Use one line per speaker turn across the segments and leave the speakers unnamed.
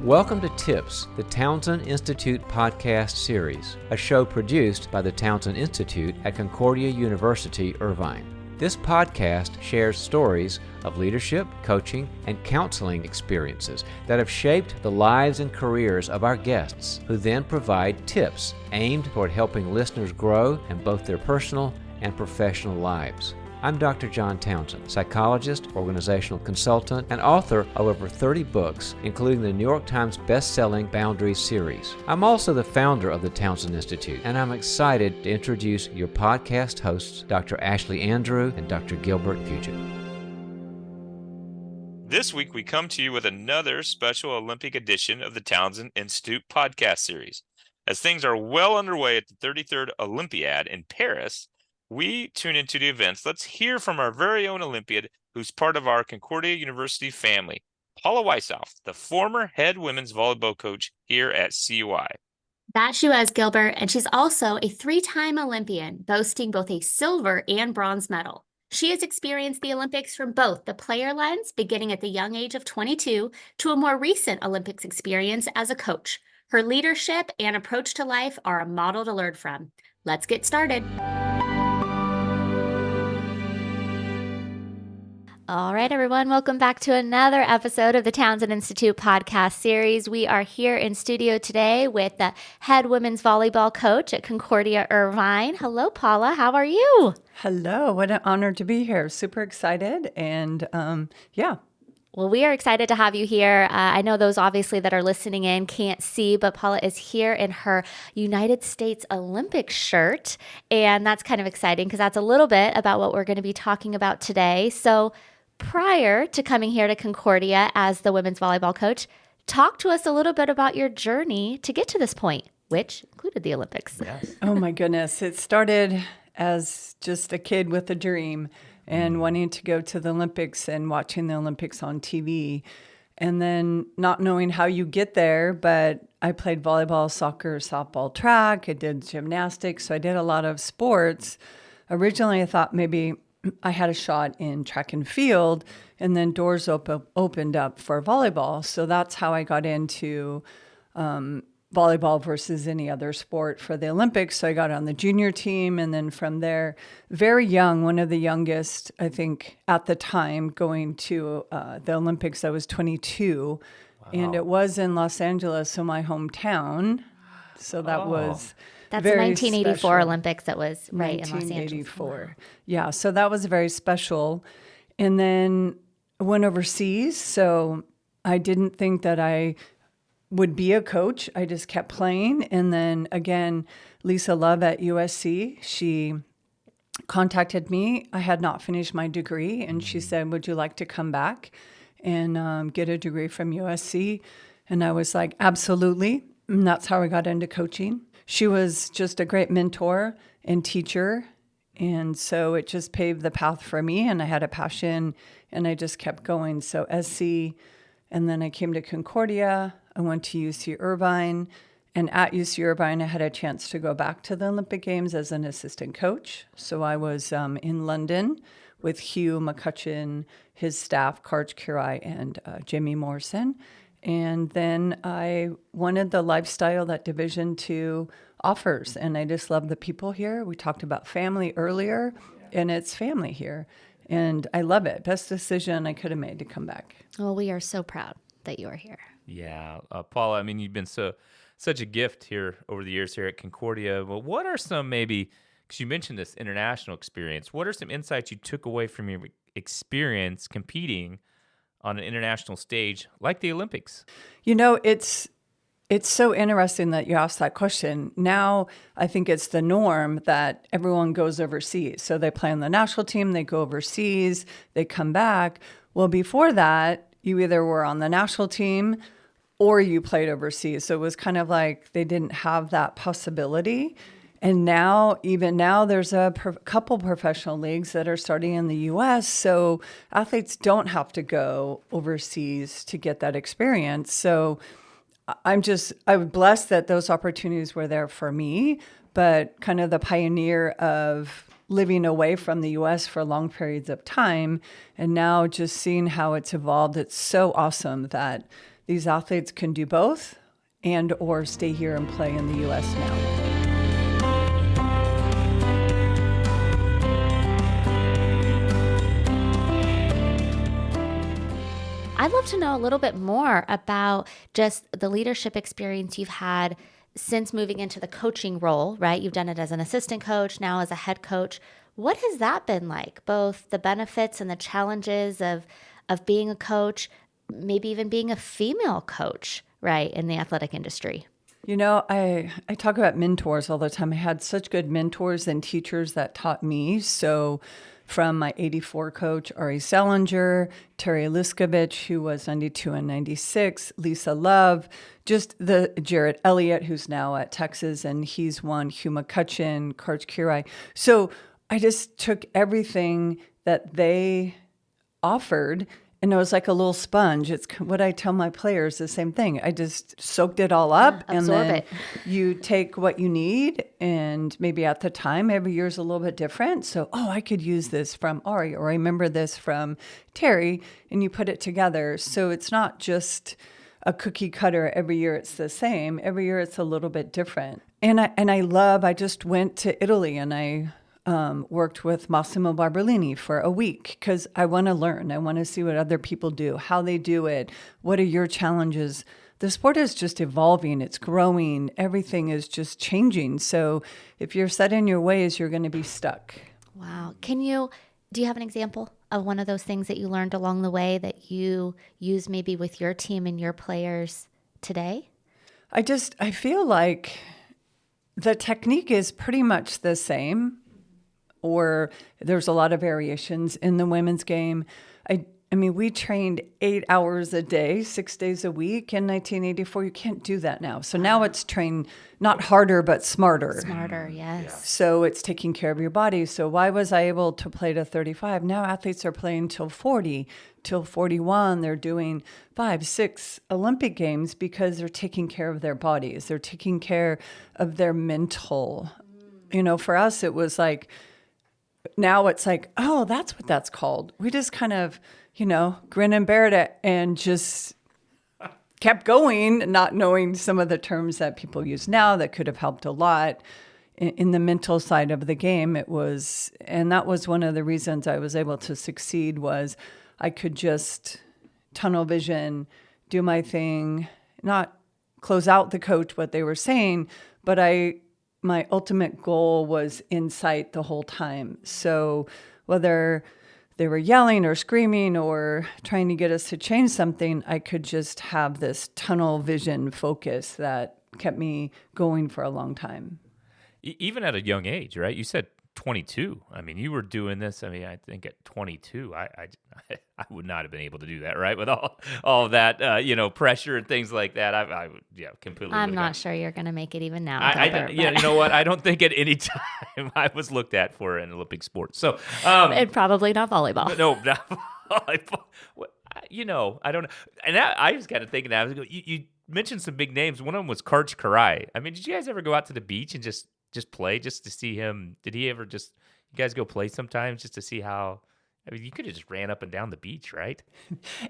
Welcome to Tips, the Townsend Institute podcast series, a show produced by the Townsend Institute at Concordia University, Irvine. This podcast shares stories of leadership, coaching, and counseling experiences that have shaped the lives and careers of our guests, who then provide tips aimed toward helping listeners grow in both their personal and professional lives. I'm Dr. John Townsend, psychologist, organizational consultant, and author of over 30 books, including the New York Times best-selling Boundaries series. I'm also the founder of the Townsend Institute, and I'm excited to introduce your podcast hosts, Dr. Ashley Andrew and Dr. Gilbert Puget.
This week, we come to you with another special Olympic edition of the Townsend Institute podcast series. As things are well underway at the 33rd Olympiad in Paris, we tune into the events. Let's hear from our very own Olympiad, who's part of our Concordia University family, Paula Weishoff, the former head women's volleyball coach here at CUI.
That she was, Gilbert, and she's also a three-time Olympian, boasting both a silver and bronze medal. She has experienced the Olympics from both the player lens, beginning at the young age of 22, to a more recent Olympics experience as a coach. Her leadership and approach to life are a model to learn from. Let's get started. All right, everyone, welcome back to another episode of the Townsend Institute podcast series. We are here in studio today with the head women's volleyball coach at Concordia Irvine. Hello, Paula. How are you?
Hello. What an honor to be here. Super excited. And
Well, we are excited to have you here. I know those obviously that are listening in can't see, but Paula is here in her United States Olympic shirt. And that's kind of exciting because that's a little bit about what we're going to be talking about today. So prior to coming here to Concordia as the women's volleyball coach, talk to us a little bit about your journey to get to this point, which included the Olympics.
Yes. Oh my goodness. It started as just a kid with a dream and wanting to go to the Olympics and watching the Olympics on TV, and then not knowing how you get there. But I played volleyball, soccer, softball, track. I did gymnastics. So I did a lot of sports. Originally, I thought maybe I had a shot in track and field, and then doors opened up for volleyball. So that's how I got into volleyball versus any other sport for the Olympics. So I got on the junior team, and then from there, very young, one of the youngest, I think, at the time going to the Olympics. I was 22, wow. And it was in Los Angeles, so my hometown. So that was
That's the 1984 special. Olympics that was right in Los Angeles.
1984. Yeah, so that was very special. And then I went overseas, so I didn't think that I would be a coach. I just kept playing. And then again, Lisa Love at USC, she contacted me. I had not finished my degree, and she said, would you like to come back and get a degree from USC? And I was like, absolutely. And that's how I got into coaching. She was just a great mentor and teacher. And so it just paved the path for me, and I had a passion, and I just kept going. So SC, and then I came to Concordia. I went to UC Irvine, and at UC Irvine, I had a chance to go back to the Olympic Games as an assistant coach. So I was in London with Hugh McCutcheon, his staff, Karj Kirai, and Jamie Morrison. And then I wanted the lifestyle that Division II offers. And I just love the people here. We talked about family earlier, and it's family here. And I love it. Best decision I could have made to come back.
Well, we are so proud that you are here.
Yeah. Paula, I mean, you've been such a gift here over the years here at Concordia. Well, what are some maybe, because you mentioned this international experience, what are some insights you took away from your experience competing on an international stage like the Olympics?
You know, it's so interesting that you asked that question. Now, I think it's the norm that everyone goes overseas. So they play on the national team, they go overseas, they come back. Well, before that, you either were on the national team or you played overseas. So it was kind of like they didn't have that possibility. And now, even now, there's a couple professional leagues that are starting in the U.S., so athletes don't have to go overseas to get that experience. So I'm blessed that those opportunities were there for me, but kind of the pioneer of living away from the U.S. for long periods of time, and now just seeing how it's evolved, it's so awesome that these athletes can do both and or stay here and play in the U.S. now.
I'd love to know a little bit more about just the leadership experience you've had since moving into the coaching role, right? You've done it as an assistant coach, now as a head coach. What has that been like? Both the benefits and the challenges of being a coach, maybe even being a female coach, right, in the athletic industry.
You know, I talk about mentors all the time. I had such good mentors and teachers that taught me. So from my 84 coach, Ari Selinger, Terry Liskovich, who was 92 and 96, Lisa Love, just the Jarrett Elliott, who's now at Texas, and he's won Hugh McCutcheon, Karch Kirai. So I just took everything that they offered, and it was like a little sponge. It's what I tell my players, the same thing. I just soaked it all up, and then you take what you need, and maybe at the time, every year is a little bit different. So, I could use this from Ari, or I remember this from Terry, and you put it together. So it's not just a cookie cutter. Every year it's the same. Every year it's a little bit different. And I just went to Italy, and I worked with Massimo Barberlini for a week because I want to learn. I want to see what other people do, how they do it. What are your challenges? The sport is just evolving. It's growing. Everything is just changing. So if you're set in your ways, you're going to be stuck.
Wow. Do you have an example of one of those things that you learned along the way that you use maybe with your team and your players today?
I feel like the technique is pretty much the same, or there's a lot of variations in the women's game. I mean, we trained 8 hours a day, 6 days a week in 1984. You can't do that now. So now it's trained not harder, but smarter.
Smarter, yes. Yeah.
So it's taking care of your body. So why was I able to play to 35? Now athletes are playing till 40, till 41. They're doing 5, 6 Olympic games because they're taking care of their bodies. They're taking care of their mental. You know, for us, it was like, now it's like, oh, that's what that's called. We just kind of, grin and bear it and just kept going, not knowing some of the terms that people use now that could have helped a lot in the mental side of the game. And that was one of the reasons I was able to succeed, was I could just tunnel vision, do my thing, not close out the coach what they were saying, but my ultimate goal was in sight the whole time. So whether they were yelling or screaming or trying to get us to change something, I could just have this tunnel vision focus that kept me going for a long time.
Even at a young age, right? You said 22. I mean, you were doing this. I mean, I think at 22, I would not have been able to do that, right? With all of that, pressure and things like that. I would, completely.
I'm not sure you're going to make it even now.
You know what? I don't think at any time I was looked at for an Olympic sport. So,
and probably not volleyball.
No, not volleyball. I don't know. And I just got to thinking that you mentioned some big names. One of them was Karch Kirai. I mean, did you guys ever go out to the beach and just play just to see him? Did he ever you guys go play sometimes just to see how? I mean, you could have just ran up and down the beach, right?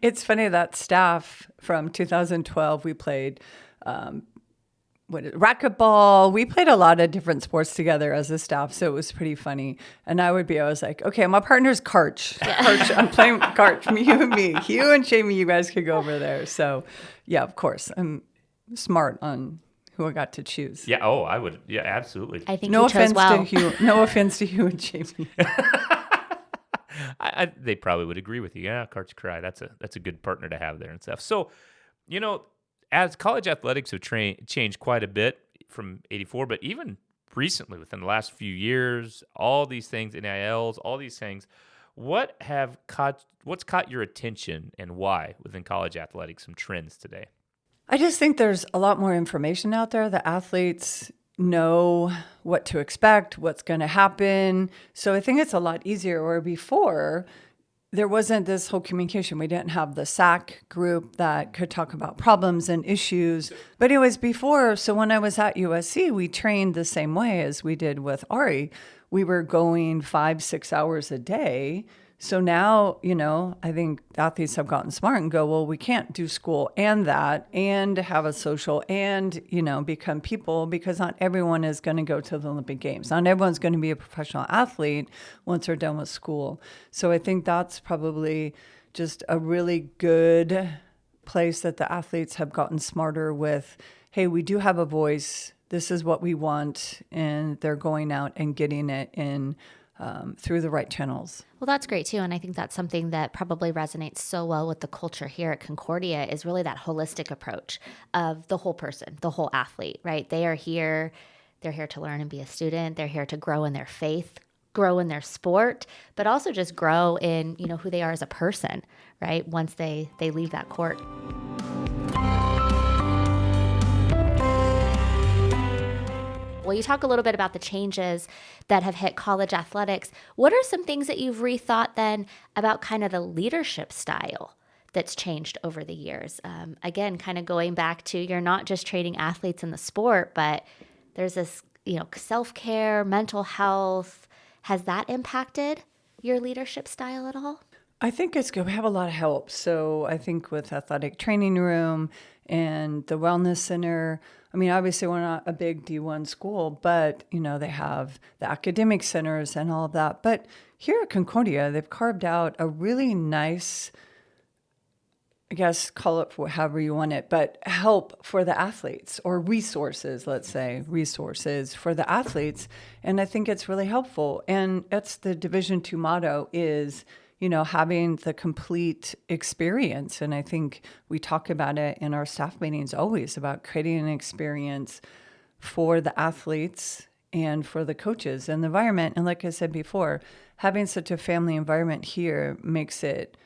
It's funny, that staff from 2012, we played racquetball. We played a lot of different sports together as a staff, so it was pretty funny. And I was like, okay, my partner's Karch. Karch, I'm playing Karch, you and me. You and Jamie, you guys could go over there. So, yeah, of course, I'm smart on who I got to choose.
Yeah. Oh, I would. Yeah, absolutely.
I think you chose well.
No offense to Hugh and Jamie.
They probably would agree with you. Yeah, Karch Kirai, that's a good partner to have there and stuff. So, as college athletics have changed quite a bit from 84, but even recently, within the last few years, all these things, NILs, all these things, what's caught your attention and why within college athletics, some trends today?
I just think there's a lot more information out there. The athletes know what to expect, what's going to happen. So I think it's a lot easier. Where before, there wasn't this whole communication. We didn't have the SAC group that could talk about problems and issues. But anyways, before, so when I was at USC, we trained the same way as we did with Ari. We were going 5-6 hours a day. So now, I think athletes have gotten smart and go, well, we can't do school and that and have a social and, become people, because not everyone is going to go to the Olympic Games. Not everyone's going to be a professional athlete once they're done with school. So I think that's probably just a really good place that the athletes have gotten smarter with, hey, we do have a voice. This is what we want. And they're going out and getting it in through the right channels.
Well, that's great too. And I think that's something that probably resonates so well with the culture here at Concordia is really that holistic approach of the whole person, the whole athlete, right? They're here to learn and be a student. They're here to grow in their faith, grow in their sport, but also just grow in, who they are as a person, right? Once they leave that court. Well, you talk a little bit about the changes that have hit college athletics. What are some things that you've rethought then about kind of the leadership style that's changed over the years? Again, kind of going back to you're not just training athletes in the sport, but there's this, self-care, mental health. Has that impacted your leadership style at all?
I think it's good. We have a lot of help. So I think with athletic training room and the wellness center, obviously we're not a big D1 school, but, they have the academic centers and all of that. But here at Concordia, they've carved out a really nice, I guess, call it however you want it, but help for the athletes, or resources, let's say, resources for the athletes. And I think it's really helpful. And that's the Division II motto is, having the complete experience. And I think we talk about it in our staff meetings always about creating an experience for the athletes and for the coaches and the environment. And like I said before, having such a family environment here makes it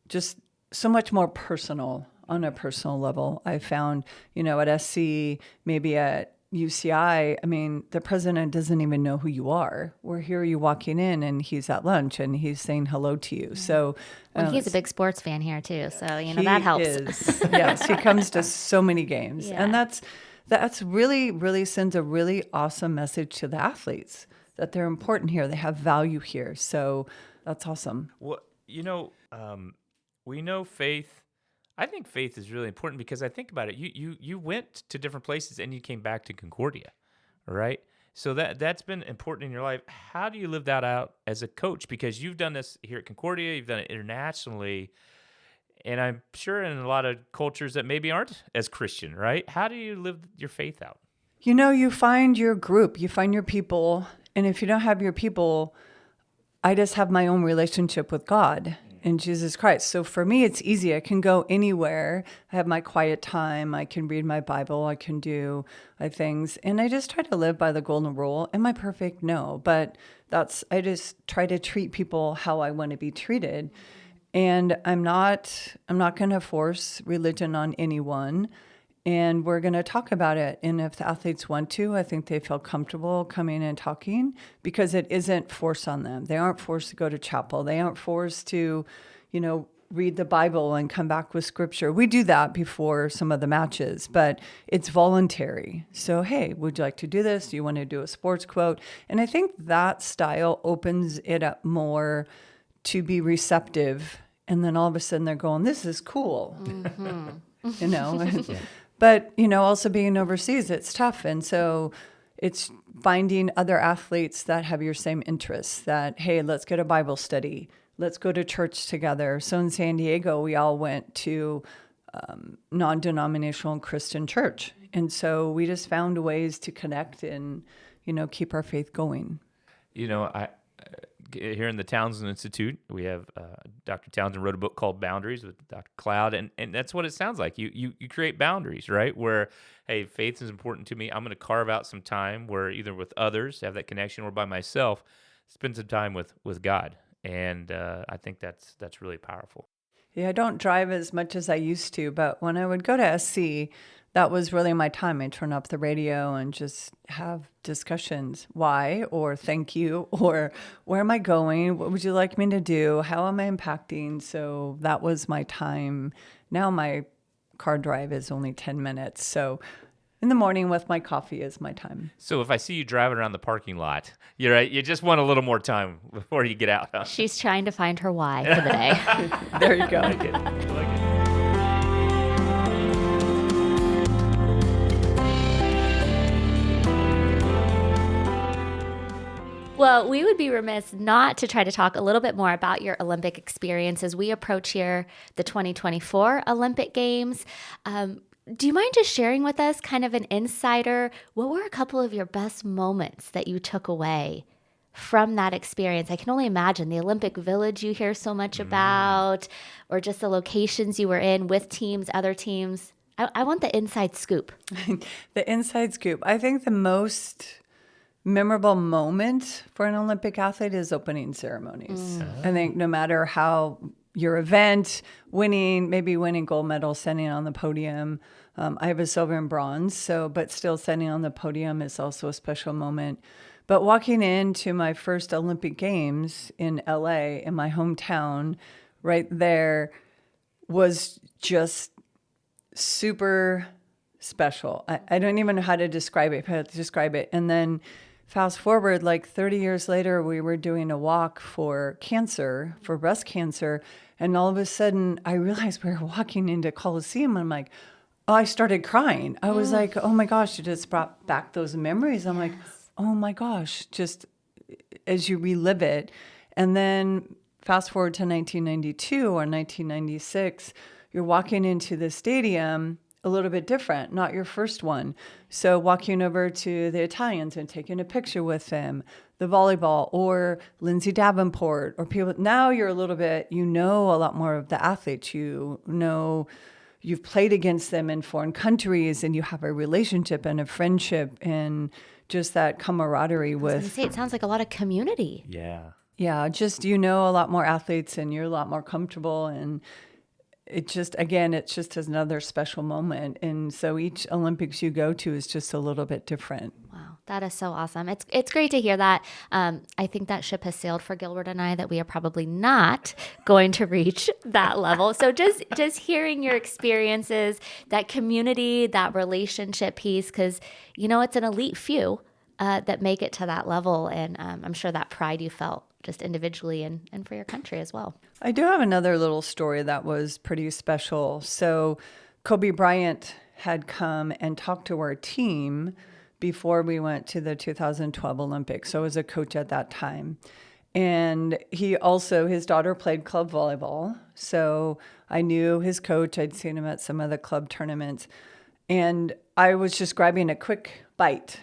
just so much more personal on a personal level. I found, at SC, maybe at UCI, the president doesn't even know who you are. We're here, you walking in, and he's at lunch, and he's saying hello to you. So,
he's a big sports fan here too, so that helps.
Yes, he comes to so many games, and that's really, really sends a really awesome message to the athletes that they're important here. They have value here, so that's awesome.
Well, we know faith. I think faith is really important because I think about it. You went to different places and you came back to Concordia, right? So that's been important in your life. How do you live that out as a coach? Because you've done this here at Concordia, you've done it internationally, and I'm sure in a lot of cultures that maybe aren't as Christian, right? How do you live your faith out?
You find your group, you find your people, and if you don't have your people, I just have my own relationship with God in Jesus Christ. So for me, it's easy. I can go anywhere. I have my quiet time. I can read my Bible. I can do my things. And I just try to live by the golden rule. Am I perfect? No. But I just try to treat people how I want to be treated. And I'm not going to force religion on anyone. And we're going to talk about it. And if the athletes want to, I think they feel comfortable coming and talking because it isn't forced on them. They aren't forced to go to chapel. They aren't forced to, read the Bible and come back with scripture. We do that before some of the matches, but it's voluntary. So, hey, would you like to do this? Do you want to do a sports quote? And I think that style opens it up more to be receptive. And then all of a sudden they're going, this is cool.
Mm-hmm.
But, also being overseas, it's tough. And so it's finding other athletes that have your same interests that, hey, let's get a Bible study. Let's go to church together. So in San Diego, we all went to non-denominational Christian church. And so we just found ways to connect and, keep our faith going.
Here in the Townsend Institute, we have Dr. Townsend wrote a book called Boundaries with Dr. Cloud, and that's what it sounds like. You create boundaries, right? Where, hey, faith is important to me. I'm going to carve out some time where either with others, have that connection, or by myself, spend some time with God. And I think that's really powerful.
Yeah, I don't drive as much as I used to, but when I would go to SC, that was really my time. I'd turn up the radio and just have discussions. Why? Or thank you? Or where am I going? What would you like me to do? How am I impacting? So that was my time. Now my car drive is only 10 minutes. So In the morning with my coffee is my time.
So if I see you driving around the parking lot, you're right. You just want a little more time before you get out. Huh?
She's trying to find her why for the day.
There you go.
I like it. I like it.
Well, we would be remiss not to try to talk a little bit more about your Olympic experience as we approach here the 2024 Olympic Games. Do you mind just sharing with us kind of an insider? What were a couple of your best moments that you took away from that experience? I can only imagine the Olympic Village you hear so much about, or just the locations you were in with teams, other teams. I want the inside scoop.
The inside scoop. I think the most memorable moment for an Olympic athlete is opening ceremonies. I think no matter how your event, maybe winning gold medal, standing on the podium. I have a silver and bronze, but still standing on the podium is also a special moment. But walking into my first Olympic Games in LA, in my hometown, right there was just super special. I don't even know how to describe it. And then fast forward, like 30 years later, we were doing a walk for breast cancer. And all of a sudden, I realized we were walking into Coliseum. I'm like, I started crying. I was like, oh my gosh, it just brought back those memories. I'm like, oh my gosh, just as you relive it. And then fast forward to 1992 or 1996, you're walking into the stadium a little bit different, not your first one. So walking over to the Italians and taking a picture with them, the volleyball or Lindsay Davenport or people. Now you're a little bit, a lot more of the athletes. You've played against them in foreign countries and you have a relationship and a friendship and just that camaraderie with.
I was gonna say, it sounds like a lot of community.
Yeah.
Yeah, just a lot more athletes and you're a lot more comfortable and it's just another special moment. And so each Olympics you go to is just a little bit different.
Wow, that is so awesome. It's great to hear that. I think that ship has sailed for Gilbert and I, that we are probably not going to reach that level. So just hearing your experiences, that community, that relationship piece, because, it's an elite few that make it to that level. And I'm sure that pride you felt just individually and for your country as well.
I do have another little story that was pretty special. So Kobe Bryant had come and talked to our team before we went to the 2012 Olympics. So I was a coach at that time. And his daughter played club volleyball. So I knew his coach. I'd seen him at some of the club tournaments. And I was just grabbing a quick bite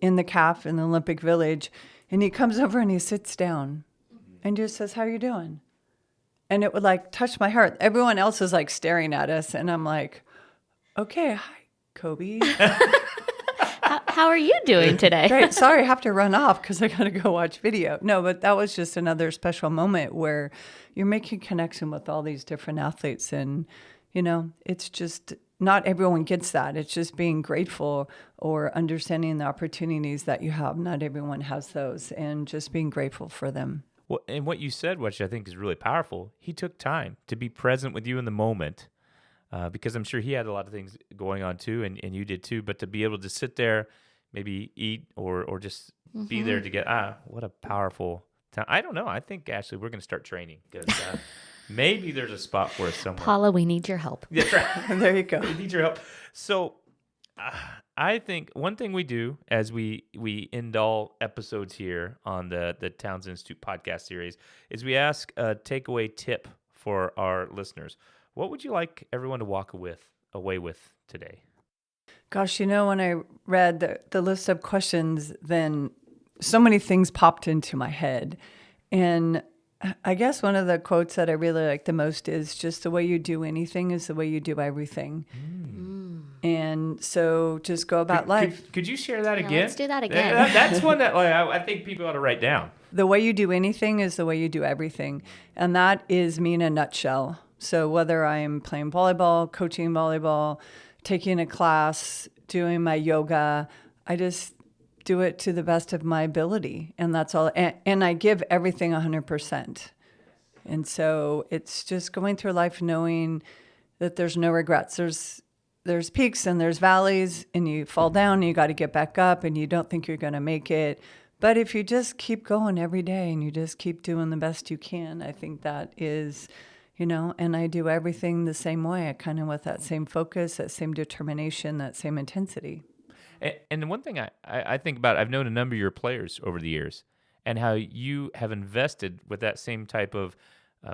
in the calf in the Olympic Village. And he comes over and he sits down and just says, "How are you doing?" And it would touch my heart. Everyone else is staring at us. And I'm like, okay, hi, Kobe.
How are you doing today?
Great. Sorry, I have to run off because I got to go watch video. No, but that was just another special moment where you're making connection with all these different athletes. And, it's just not everyone gets that. It's just being grateful or understanding the opportunities that you have. Not everyone has those, and just being grateful for them.
Well, and what you said, which I think is really powerful, he took time to be present with you in the moment, because I'm sure he had a lot of things going on too, and you did too. But to be able to sit there, maybe eat or just be there to get, what a powerful time. I don't know. I think, Ashley, we're going to start training because maybe there's a spot for us somewhere.
Paula, we need your help.
That's right.
There you go.
We need your help. So I think one thing we do as we end all episodes here on the Townsend Institute podcast series is we ask a takeaway tip for our listeners. What would you like everyone to walk away with today?
Gosh, when I read the list of questions, then so many things popped into my head. And I guess one of the quotes that I really like the most is just the way you do anything is the way you do everything. And so just go about life.
Could you share that again?
Let's do that again.
That's one that I think people ought to write down.
The way you do anything is the way you do everything. And that is me in a nutshell. So whether I'm playing volleyball, coaching volleyball, taking a class, doing my yoga, I just do it to the best of my ability. And that's all. And I give everything 100%. And so it's just going through life knowing that there's no regrets. there's peaks and there's valleys, and you fall down and you got to get back up and you don't think you're going to make it. But if you just keep going every day and you just keep doing the best you can, I think that is, and I do everything the same way, kind of with that same focus, that same determination, that same intensity.
And the one thing I think about, I've known a number of your players over the years and how you have invested with that same type of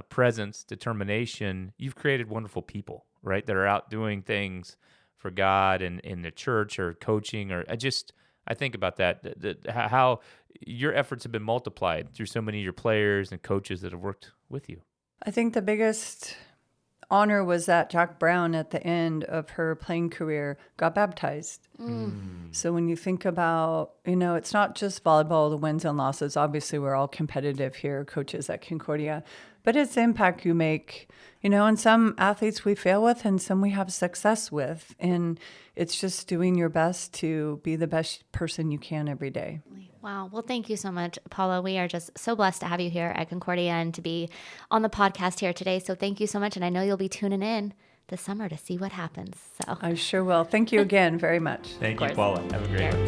presence, determination. You've created wonderful people, right, that are out doing things for God and in the church or coaching. Or I think about that, how your efforts have been multiplied through so many of your players and coaches that have worked with you.
I think the biggest honor was that Jack Brown at the end of her playing career got baptized. So when you think about, it's not just volleyball, the wins and losses. Obviously, we're all competitive here, coaches at Concordia, but it's the impact you make, and some athletes we fail with and some we have success with. And it's just doing your best to be the best person you can every day.
Wow. Well, thank you so much, Paula. We are just so blessed to have you here at Concordia and to be on the podcast here today. So thank you so much. And I know you'll be tuning in this summer to see what happens. So
I sure will. Thank you again very much.
Thank you, Paula. Have a great one.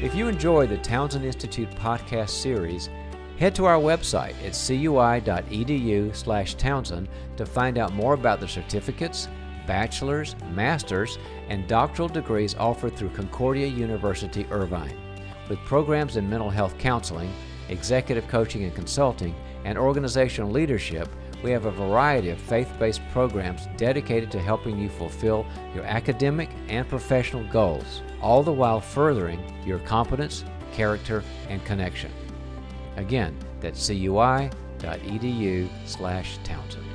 If you enjoy the Townsend Institute podcast series, head to our website at cui.edu/Townsend to find out more about the certificates, bachelor's, master's, and doctoral degrees offered through Concordia University, Irvine. With programs in mental health counseling, executive coaching and consulting, and organizational leadership, we have a variety of faith-based programs dedicated to helping you fulfill your academic and professional goals, all the while furthering your competence, character, and connection. Again, that's cui.edu/Townsend.